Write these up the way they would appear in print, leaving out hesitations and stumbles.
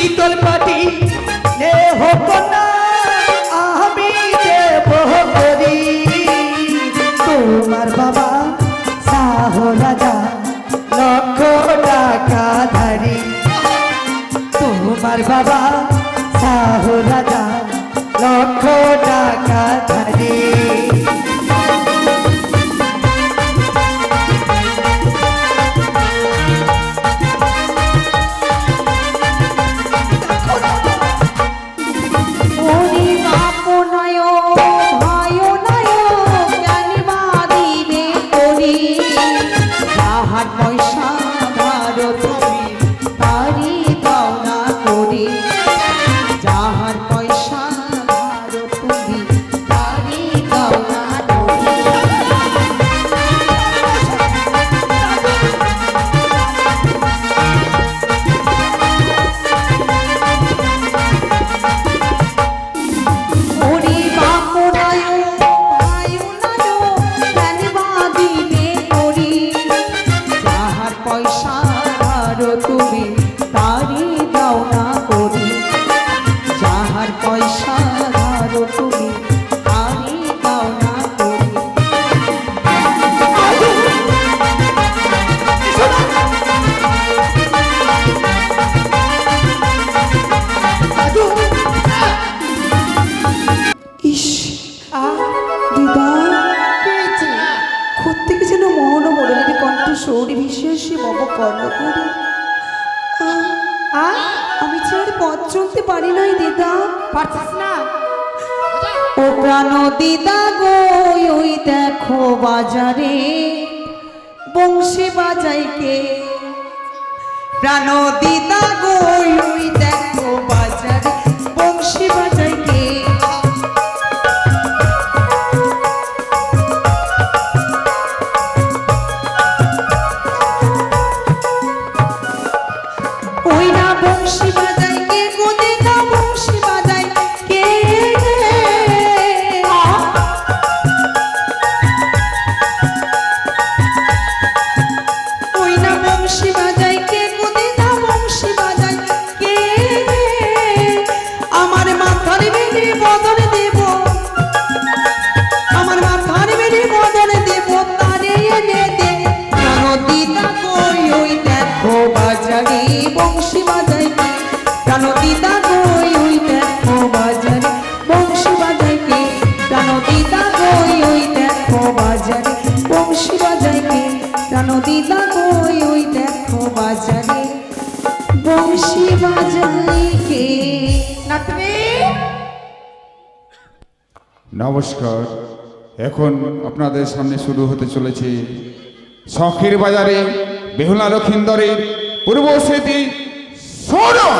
শীতল পাটি নে হোক না আমি দেব করি তোমার বাবা শাহ রাজা লক্ষ টাকা ধারি তোমার বাবা শাহ রাজা লক্ষ টাকা ধারি আমি ছেড়ে পথ চলতে পারি নাই দিদা পারছিস না ও প্রাণ দিদা গো ওই দেখো বাজারে বংশী বাজাই কে প্রাণ দিদা গো ওই দেখো বাজারে বংশী বাজাই কে নমস্কার এখন আপনাদের সামনে শুরু হতে চলেছে শখের বাজারে বেহুলা লক্ষিন্দরের পূর্ব স্মৃতি স্মরণ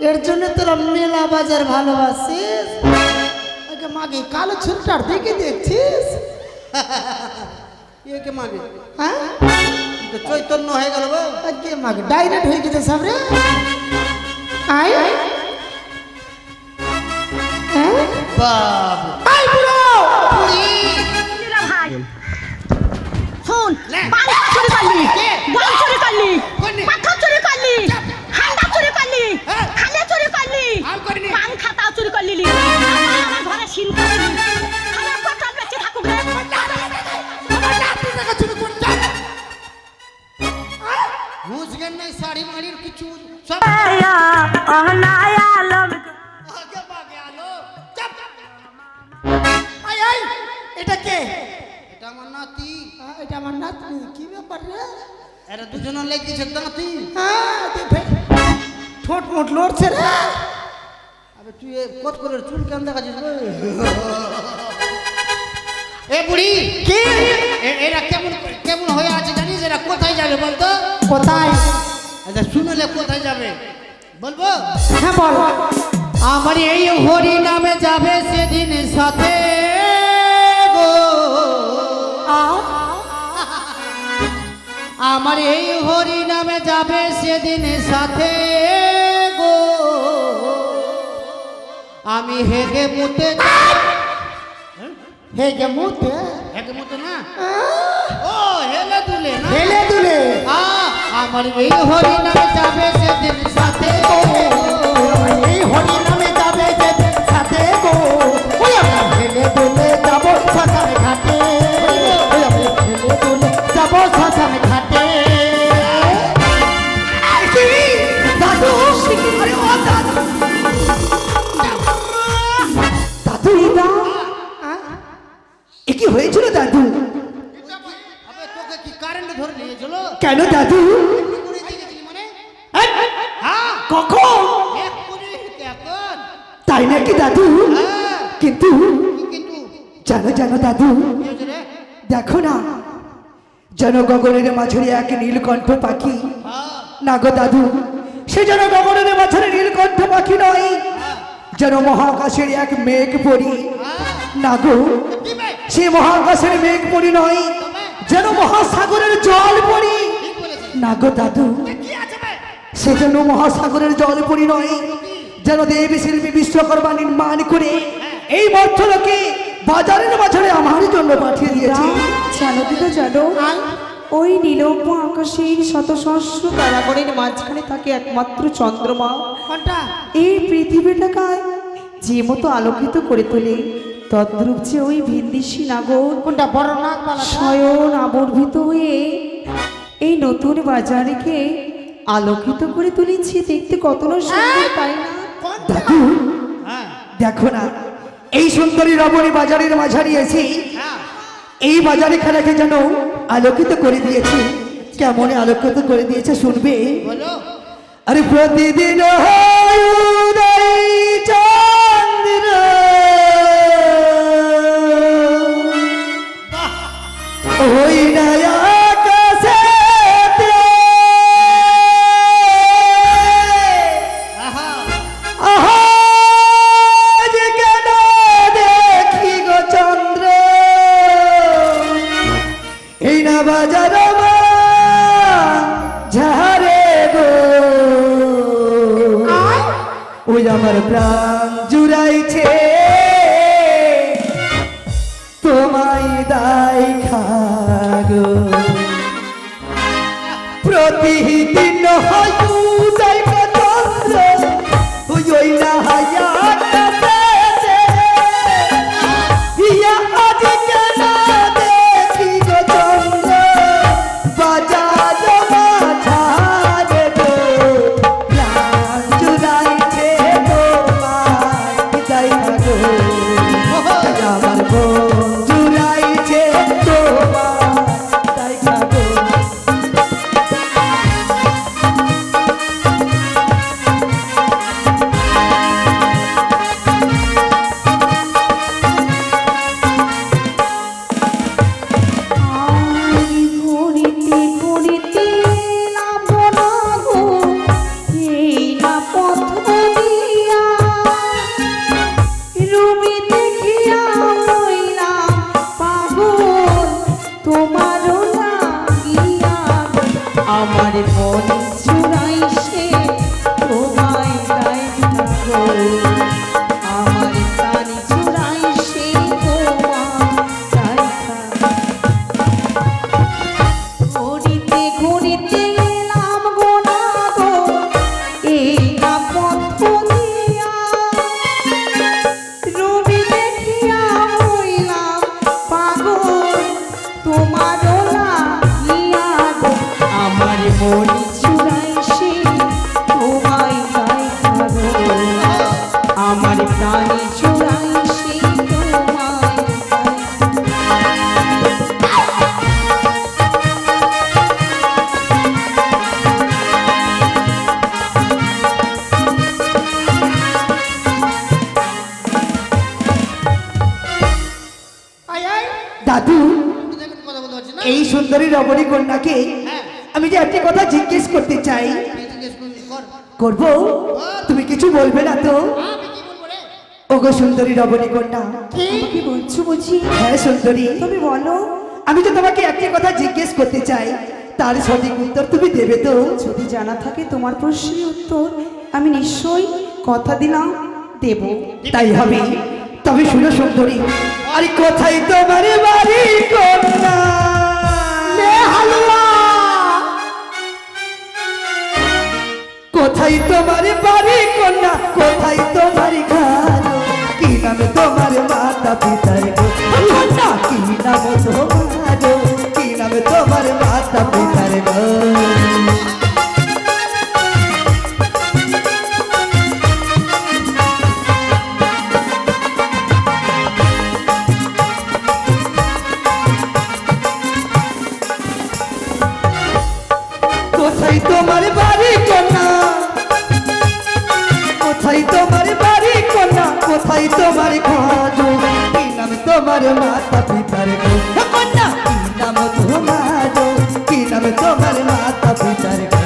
এর জন্য তোরা মেলা বাজার ভালোবাসিস আগে মাগে কালো ছোটটার দেখে দেখছিস একে মাগে হ্যাঁ চৈতন্য হয়ে গেল আগে মাগে ডাইরেক্ট হয়ে গেছে সব রে আই হ্যাঁ বাপ আই বুড়ো শুন পাঙ্খা চুরি করলি বল চুরি করলি পাখা চুরি করলি হান্ডা চুরি করলি খালে চুরি করলি পাঙ্খা তাও চুরি করলি আমার ঘরে শিন করলি খালে পটল বেঁচে থাকুক রে বুঝগেন নাই শাড়ি মাড়ির কিছু সব অহনায়া লব আগে বাগে আলো চাপ আই আই এটা কে এটা আমার নাতি এটা আমার নাতি কি ব্যাপার রে এরা দুজন লেগেছে নাতি হ্যাঁ দেখে ঠোঁট মোট লড়ছে রে আবে তুই কত করে চুল কেন দেখাছিস রে এ বুড়ি কি এরা কেমন কেমন হয়ে আছে জানিস এরা কোথায় যাবে বলতো কোথায় আচ্ছা শুনলে কোথায় যাবে বলবো হ্যাঁ বল আমার এই হরি নামে যাবে সেদিন সাথে গো আমার এই হরি নামে যাবে সেদিন সাথে গো আমি হেগে মুতে হেগে মুতে না ও হেলে দুলে না হেলে দুলে আমার এই হরি নামে যাবে সেদিন সাথে গো এই হরি নামে যাবে সেদিন সাথে গো ওই আমরা হেলে দুলে যাব শ্মশান ঘাটে ওই আমরা হেলে দুলে যাব শ্মশান ঘাটে দাদু আরে ও দাদু দাদু দিদা এ কি হয়েছিল দাদু আবে তোকে কি কারেন্ট ধরে নিয়েছিল কেন দাদু পুরি দিয়ে গেছিলি মানে হ্যাঁ কখন এক পুরি এখন তাই নাকি দাদু হ্যাঁ কিন্তু কিন্তু জানো জানো দাদু কি হয়েছে রে দেখো না যেন গগনের মাঝারি এক নীলকণ্ঠ পাখি না গো দাদু সে যেন গগনের মাঝারি নীলকণ্ঠ পাখি নয় যেন মহাকাশের এক মেঘ পরি না গো সে মহাকাশের মেঘ পরি নয় যেন মহাসাগরের জল পরি না গো দাদু সে যেন মহাসাগরের জল পরি নয় যেন দেবী শিল্পী বিশ্বকর্মা নির্মাণ করে এই মর্থলোকে বাজারের মাঝারে আমার জন্য পাঠিয়ে দিয়েছে জানো দিদা জানো ওই নীলম্ব আকাশের শত সহস্র তারাগণের মাঝখানে থাকে একমাত্র চন্দ্রমা এই পৃথিবীটাকে যে মতো আলোকিত করে তোলে তদ্রূপ যে ওই ভিনদেশী নাগর কোনটা বড় নাক স্বয়ং আবর্ভিত হয়ে এই নতুন বাজারকে আলোকিত করে তুলেছে দেখতে কত না সুন্দর তাই না দাদু দেখো না এই সুন্দরী রমণী বাজারের মাঝারি এসে এই বাজারে খেলাকে যেন আলোকিত করে দিয়েছে কেমন আলোকিত করে দিয়েছে শুনবে বলো আরে প্রতিদিন হয় উদয় চন্দ্র ওই নয়া আকাশেতে আজ কেন দেখি গো চন্দ্র এই না বাজার ঝারে গো ওই আমার প্রাণ জুড়াইছে তোমায় দায় খাগো প্রতিদিন হয় উদয় চন্দ্র ওই না হায়া ইয়া আজ কেন দেখি গো চন্দ্র বাজার মাঝারে গো প্রাণ জুড়াইছে তোমায় দায় খাগো আমার মন জুড়াইছে তোমায় দায় খাগো ঘুরিতে ঘুরিতে নাম না গো এই না পথ দিয়া রবি দেখিয়া হইলাম পাগল তোমার লাগিয়া আমার মন জুড়াইছে তোমায় তাই গো আমার প্রাণ জুড়াইছে তোমায় তাই তোমারও লাগিয়া গো আমার মন চুরাই সে তোমায় গাইবো আমার প্রাণ চুরাই সে তোমায় দাদু দেখুন কথা বলতে পারছি না এই সুন্দরী রমণী কন্যাকে আমি যে একটি কথা জিজ্ঞেস করতে চাই জিজ্ঞেস কর করব তুমি কিছু বলবে না তো আমি কি বলবো রে ওগো সুন্দরী রমণী কন্যা কি বলছো বুঝি হ্যাঁ সুন্দরী তুমি বলো আমি যে তোমাকে একটি কথা জিজ্ঞেস করতে চাই তার সঠিক উত্তর তুমি দেবে তো যদি জানা থাকে তোমার প্রশ্নের উত্তর আমি নিশ্চয়ই কথা দিলাম দেব তাই হবে তবে শুনো সুন্দরী আরে কোথায় তোমার বাড়ি কন্যা হালুয়া কোথায় তোমার বাড়ি কন্যা কোথায় তোমার ঘর কি নামে তোমার মাতা পিতার গো কন্যা কি নাম তোমার কি নামে তোমার মাতা পিতার গো কোথায় তোমার বাড়ি কন্যা কোথায় তোমার বাড়ি কন্যা কোথায় তোমার ঘর কি নাম তোমার মাতা পিতার গো কন্যা কি নাম তোমার কি নাম তোমার মাতা পিতার গো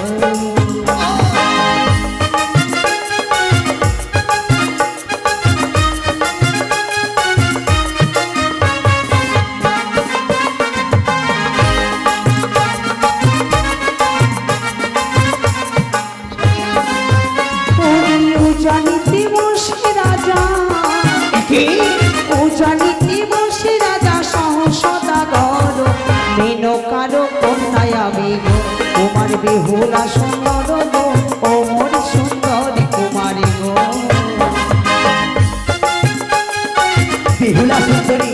ও জানিতে বসে রাজা ও জানিতে বসে রাজা সহসদাগর মেনকারো কন্যায় আমি গো তোমার বেহুলা সুন্দর গো ও মোর সুন্দরী কুমারী গো বিহুলা সুন্দরী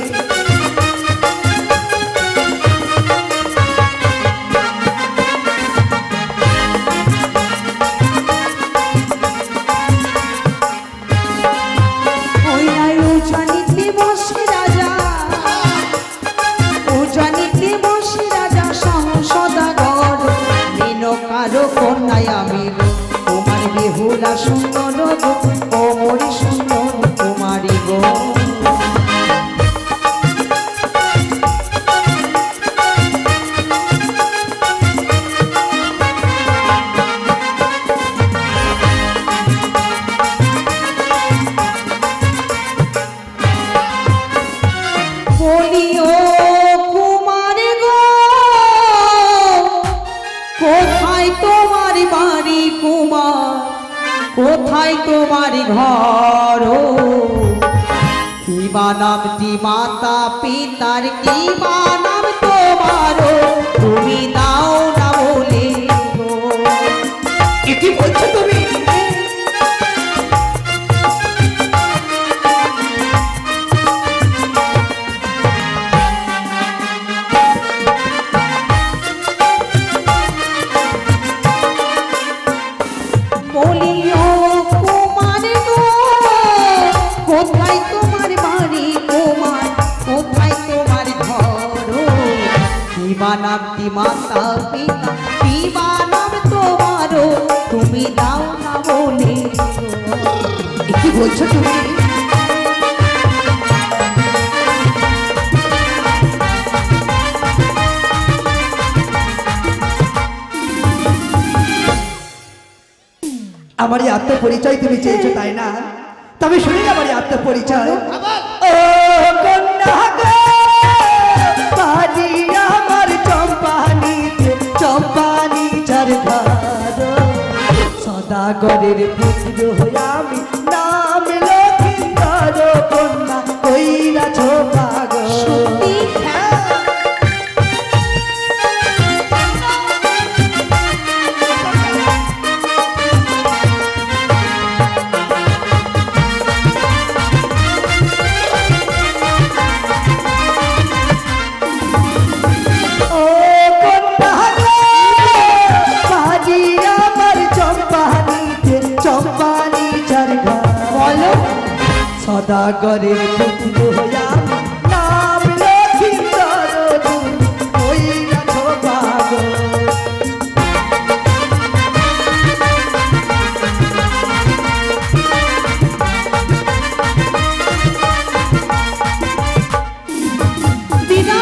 ওই নাই ও জানিতে বসে রাজা ও জানিতে বসে রাজা সহসদাগর মেনকারো কন্যায় আমি গো তোমার বেহুলা সুন্দর গো ও মোর সুন্দর কুমারী গো বলিও কুমার গো কোথায় তোমার বাড়ি কুমার কোথায় তোমার ঘর কি বা নামটি মাতা পিতার কি বা নাম তোমার তুমি দাও না বলে গো কি বলছো তুমি বলিও কুমার গো কোথায় তোমার বাড়ি কুমার কোথায় তোমার ঘর কিবা নামটি মাতা পিতা কিবা নাম তোমার তুমি দাও না বলে কি বলছো তুমি আমার এই আত্মপরিচয় তুমি চেয়েছো তাই না তবে শুনি আমার এই আত্মপরিচয় ও কন্যা গো বাড়ি আমার চম্পানিতে চম্পানি চার ঘর সদাগরের পুত্র হয়ে আমি নাম লক্ষ্মীধর কন্যা কইরা ছোপাগ সাগরের বন্ধু হইয়া নাম লক্ষিন্দর ওই রাখো পাগল। দিদা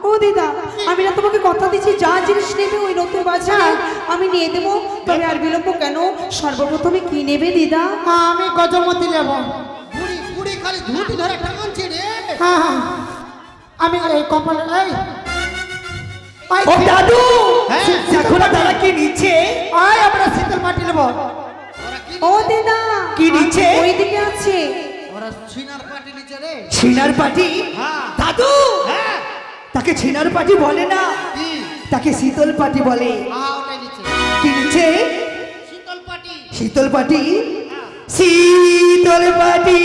ও দিদা, আমি না তোমাকে কথা দিচ্ছি যা জিনিস নেবে ওই নতুন বাজারে আমি নিয়ে দেবো, তবে আর বিলম্ব কেন? সর্বপ্রথমে কি নেবে দিদা? আমি গজমতি নেব। বুড়ি বুড়ি খালি ধুতি ধরে টানছে রে। হ্যাঁ হ্যাঁ, আমি এই কপালে এই ও দাদু, হ্যাঁ? দেখো না তারা কি নিচ্ছে। আয় আমরা শীতল মাটি নেব। ও দিদা, কি নিচ্ছে? ওইদিকে আছে। ওরা ছিনার পাটি নিচে রে। ছিনার পাটি? হ্যাঁ। দাদু, হ্যাঁ তাকে ছিনার পাটি বলে না, কি? তাকে শীতল পাটি বলে। ওটাই নিচে কি নিচ্ছে? শীতল পাটি। শীতল পাটি, শীতল পাটি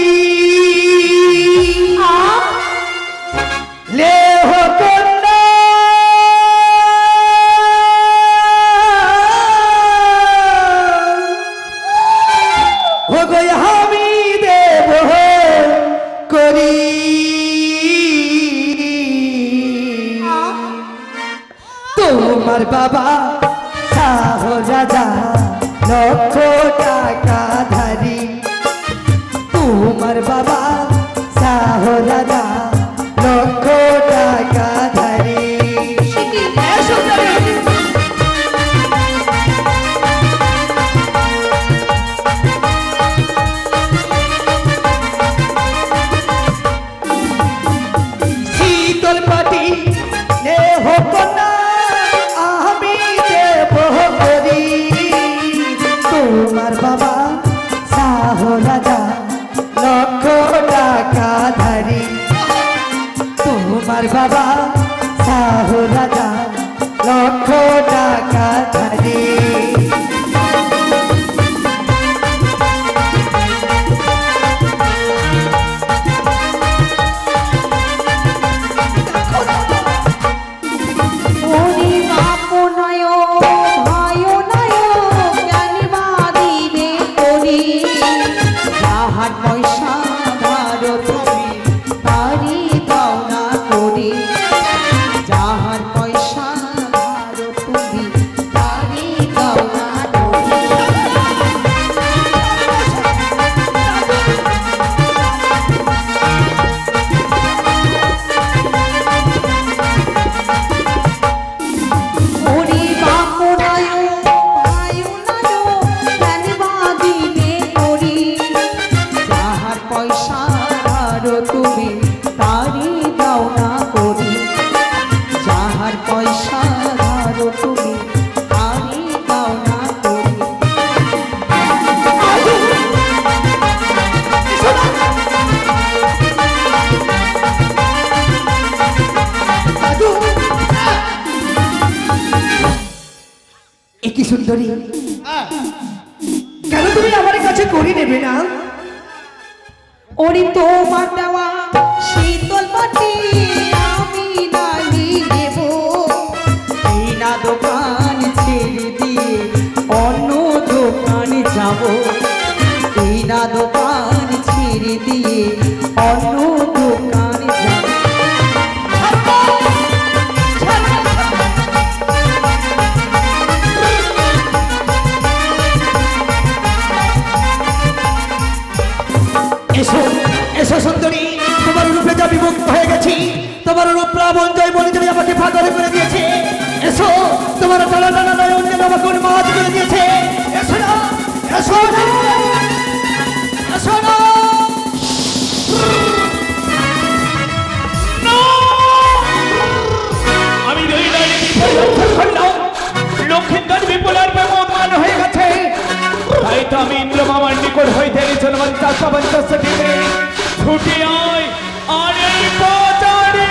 লেহ কন্যা ও গো আমি দেব করি তোমার বাবা শাহ রাজা লক্ষ টাকা ধারি, তোমার বাবা শাহ রাজা লক্ষ টাকা ধারি। শীতল পাটি নে হোক না আমি দেব করি, তোমার বাবা শাহ রাজা লক্ষ টাকা ধারি, তোমার বাবা শাহ রাজা লক্ষ টাকা ধারি। ওরে বাপু নয় ভাইও নয় জ্ঞান বাদিবে করি, যাহার পয়সা ধার তুমি তারি দাও না করি, যাহার পয়সা ধার তুমি তারি দাও না করি। ওরে বাপু নয় ভাইও নয় জ্ঞান বাদিবে করি, যাহার পয়সা ধার তুমি তারি দাও না করি, যাহার পয়সা ধার তুমি তারি দাও না করি। দাদু, এ কি সুন্দরী, কেন তুমি আমার কাছে করি নেবে না? ওরে তোমার দেওয়া শীতল পাটি আমি নাহি দেব, এই না দোকান ছেড়ে দিয়ে অন্য দোকানে যাব, এই না দোকান ছেড়ে দিয়ে অন্য দোকানে যাব। এসো এসো সুন্দরী, তোমার রূপে যা বিমুক্ত হয়ে গেছি, তোমার রূপ প্লাবন জয় বলে তুমি আমাকে পাগল করে দিয়েছে। এসো, তোমার টানা টানা নয়ন যেন আমাকে উন্মাদ করে দিয়েছে। এসো না, এসো না, এসো না। আমি লক্ষিন্দর বিপুলের প্রেমমান হয়ে গেছে, তাই তো আমি ইন্দ্র মামার নিকট হইতে ছুটি আয় আর এই বাজারে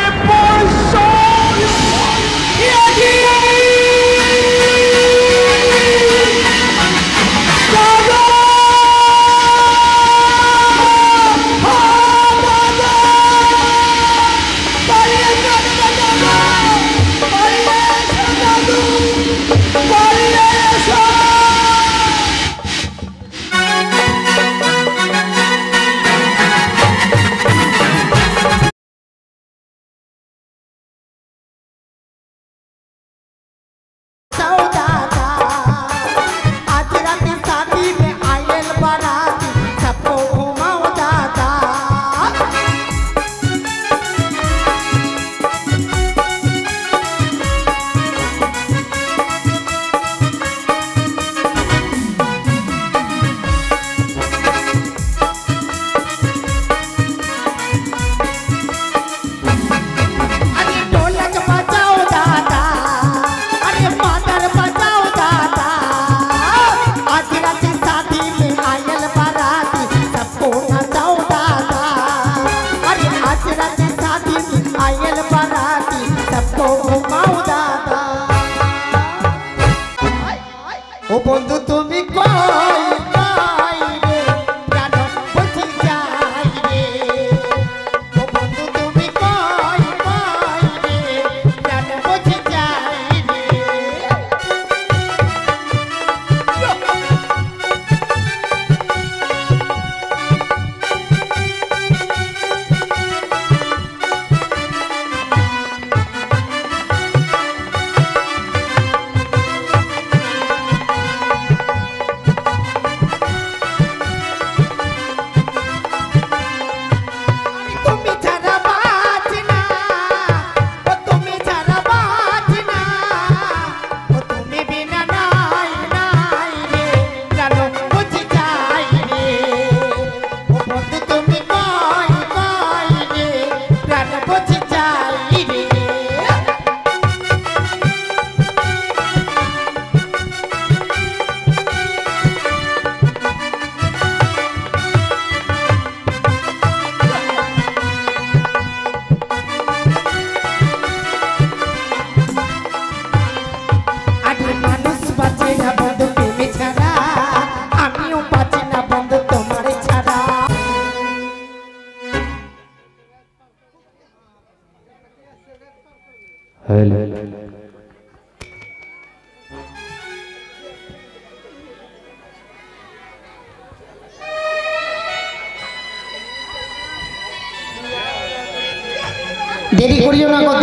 দেরি করিও না গো